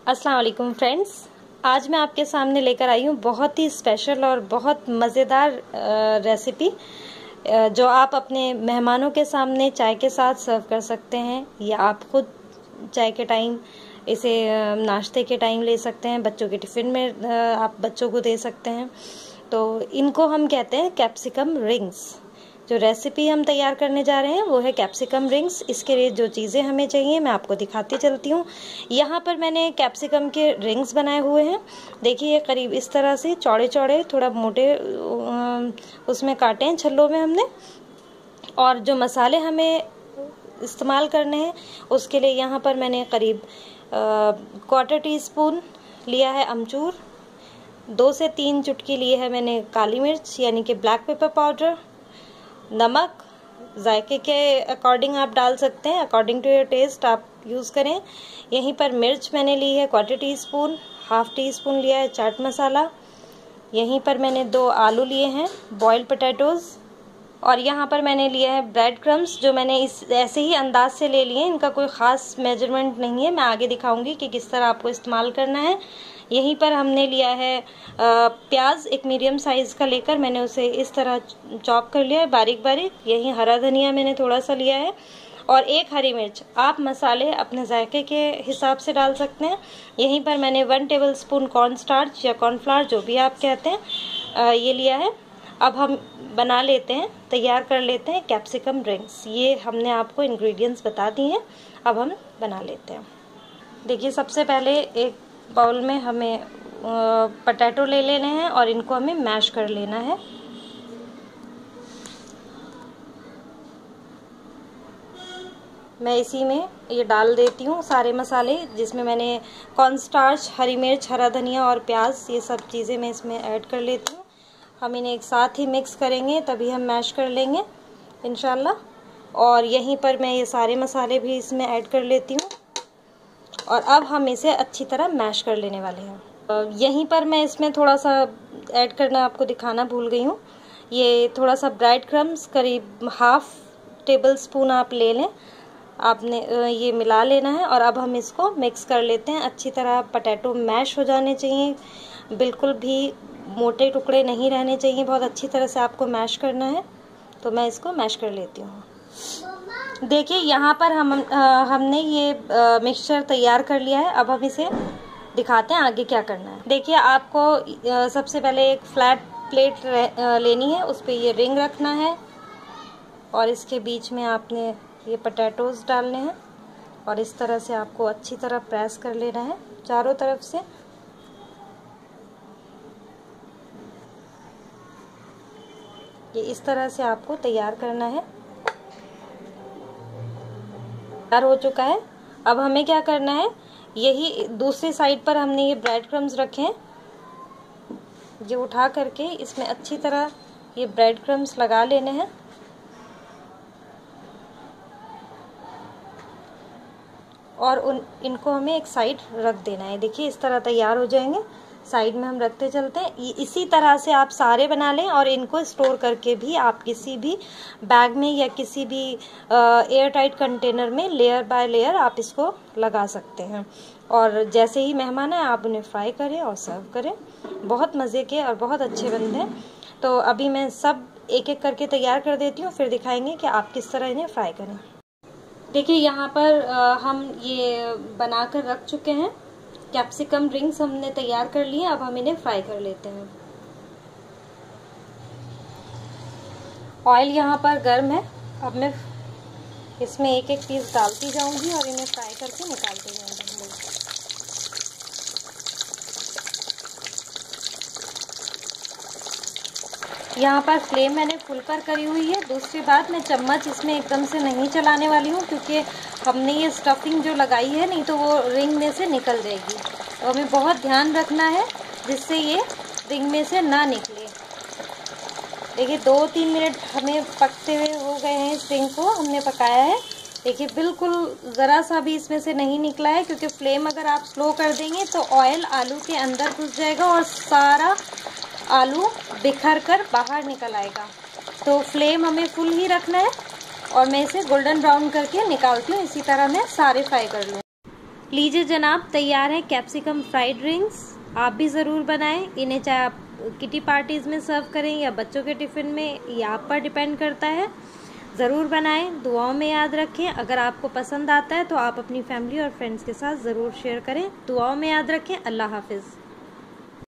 अस्सलाम वालेकुम फ्रेंड्स, आज मैं आपके सामने लेकर आई हूँ बहुत ही स्पेशल और बहुत मज़ेदार रेसिपी जो आप अपने मेहमानों के सामने चाय के साथ सर्व कर सकते हैं या आप खुद चाय के टाइम इसे नाश्ते के टाइम ले सकते हैं। बच्चों के टिफ़िन में आप बच्चों को दे सकते हैं। तो इनको हम कहते हैं कैप्सिकम रिंग्स। जो रेसिपी हम तैयार करने जा रहे हैं वो है कैप्सिकम रिंग्स। इसके लिए जो चीज़ें हमें चाहिए मैं आपको दिखाती चलती हूँ। यहाँ पर मैंने कैप्सिकम के रिंग्स बनाए हुए हैं। देखिए करीब इस तरह से चौड़े चौड़े थोड़ा मोटे उसमें काटे हैं छल्लों में हमने। और जो मसाले हमें इस्तेमाल करने हैं उसके लिए यहाँ पर मैंने करीब 1/4 टीस्पून लिया है अमचूर, 2 से 3 चुटकी लिए है मैंने काली मिर्च यानी कि ब्लैक पेपर पाउडर, नमक जायके के अकॉर्डिंग आप डाल सकते हैं, अकॉर्डिंग टू योर टेस्ट आप यूज़ करें। यहीं पर मिर्च मैंने ली है 1/4 टीस्पून, 1/2 टीस्पून लिया है चाट मसाला। यहीं पर मैंने 2 आलू लिए हैं बॉइल्ड पोटैटोज़, और यहाँ पर मैंने लिया है ब्रेड क्रम्स जो मैंने इस ऐसे ही अंदाज से ले लिए हैं। इनका कोई ख़ास मेजरमेंट नहीं है, मैं आगे दिखाऊंगी कि किस तरह आपको इस्तेमाल करना है। यहीं पर हमने लिया है प्याज, एक मीडियम साइज़ का लेकर मैंने उसे इस तरह चॉप कर लिया है बारीक बारीक। यहीं हरा धनिया मैंने थोड़ा सा लिया है और 1 हरी मिर्च। आप मसाले अपने जायके के हिसाब से डाल सकते हैं। यहीं पर मैंने 1 टेबलस्पून कॉर्नस्टार्च या कॉर्नफ्लावर जो भी आप कहते हैं ये लिया है। अब हम बना लेते हैं, तैयार कर लेते हैं कैप्सिकम रिंग्स। ये हमने आपको इंग्रेडिएंट्स बता दिए हैं, अब हम बना लेते हैं। देखिए सबसे पहले एक बाउल में हमें पोटैटो ले लेने हैं और इनको हमें मैश कर लेना है। मैं इसी में ये डाल देती हूँ सारे मसाले, जिसमें मैंने कॉर्नस्टार्च, हरी मिर्च, हरा धनिया और प्याज, ये सब चीज़ें मैं इसमें ऐड कर लेती हूँ। हम इन्हें एक साथ ही मिक्स करेंगे तभी हम मैश कर लेंगे इंशाल्लाह। और यहीं पर मैं ये सारे मसाले भी इसमें ऐड कर लेती हूँ और अब हम इसे अच्छी तरह मैश कर लेने वाले हैं। यहीं पर मैं इसमें थोड़ा सा ऐड करना आपको दिखाना भूल गई हूँ। ये थोड़ा सा ब्रेड क्रम्स करीब 1/2 टेबलस्पून आप ले लें, आपने ये मिला लेना है। और अब हम इसको मिक्स कर लेते हैं अच्छी तरह। पोटैटो मैश हो जाने चाहिए, बिल्कुल भी मोटे टुकड़े नहीं रहने चाहिए, बहुत अच्छी तरह से आपको मैश करना है। तो मैं इसको मैश कर लेती हूँ। देखिए यहाँ पर हमने ये मिक्सचर तैयार कर लिया है। अब हम इसे दिखाते हैं आगे क्या करना है। देखिए आपको सबसे पहले एक फ्लैट प्लेट लेनी है, उस पर ये रिंग रखना है और इसके बीच में आपने ये पोटैटोज़ डालने हैं और इस तरह से आपको अच्छी तरह प्रेस कर लेना है चारों तरफ से। ये इस तरह से आपको तैयार करना है। तैयार हो चुका है। अब हमें क्या करना है, यही दूसरी साइड पर हमने ये ब्रेड क्रम्स रखे हैं, ये उठा करके इसमें अच्छी तरह ये ब्रेड क्रम्स लगा लेने हैं। और इनको हमें एक साइड रख देना है। देखिए इस तरह तैयार हो जाएंगे, साइड में हम रखते चलते हैं। इसी तरह से आप सारे बना लें और इनको स्टोर करके भी आप किसी भी बैग में या किसी भी एयर टाइट कंटेनर में लेयर बाय लेयर आप इसको लगा सकते हैं। और जैसे ही मेहमान आए आप उन्हें फ्राई करें और सर्व करें। बहुत मज़े के और बहुत अच्छे बनते हैं। तो अभी मैं सब एक एक करके तैयार कर देती हूँ, फिर दिखाएंगे कि आप किस तरह इन्हें फ्राई करें। देखिए यहाँ पर हम ये बना कर रख चुके हैं। कैप्सिकम रिंग्स हमने तैयार कर लिए, अब हम इन्हें फ्राई कर लेते हैं। ऑयल यहाँ पर गर्म है, अब मैं इसमें एक एक पीस डालती जाऊंगी और इन्हें फ्राई करके निकालते जाऊंगी। यहाँ पर फ्लेम मैंने फुल पर करी हुई है। दूसरी बात, मैं चम्मच इसमें एकदम से नहीं चलाने वाली हूँ क्योंकि हमने ये स्टफिंग जो लगाई है, नहीं तो वो रिंग में से निकल जाएगी। तो हमें बहुत ध्यान रखना है जिससे ये रिंग में से ना निकले। देखिए 2-3 मिनट हमें पकते हुए हो गए हैं, इस रिंग को हमने पकाया है। देखिए बिल्कुल ज़रा सा भी इसमें से नहीं निकला है, क्योंकि फ्लेम अगर आप स्लो कर देंगे तो ऑयल आलू के अंदर घुस जाएगा और सारा आलू बिखर कर बाहर निकल आएगा। तो फ्लेम हमें फुल ही रखना है और मैं इसे गोल्डन ब्राउन करके निकालती हूँ। इसी तरह मैं सारे फ्राई कर लूँ। लीजिए जनाब, तैयार है कैप्सिकम फ्राइड रिंग्स। आप भी ज़रूर बनाएं इन्हें, चाहे आप किटी पार्टीज़ में सर्व करें या बच्चों के टिफ़िन में, ये आप पर डिपेंड करता है। ज़रूर बनाएं, दुआओं में याद रखें। अगर आपको पसंद आता है तो आप अपनी फैमिली और फ्रेंड्स के साथ ज़रूर शेयर करें। दुआओं में याद रखें। अल्लाह हाफिज़।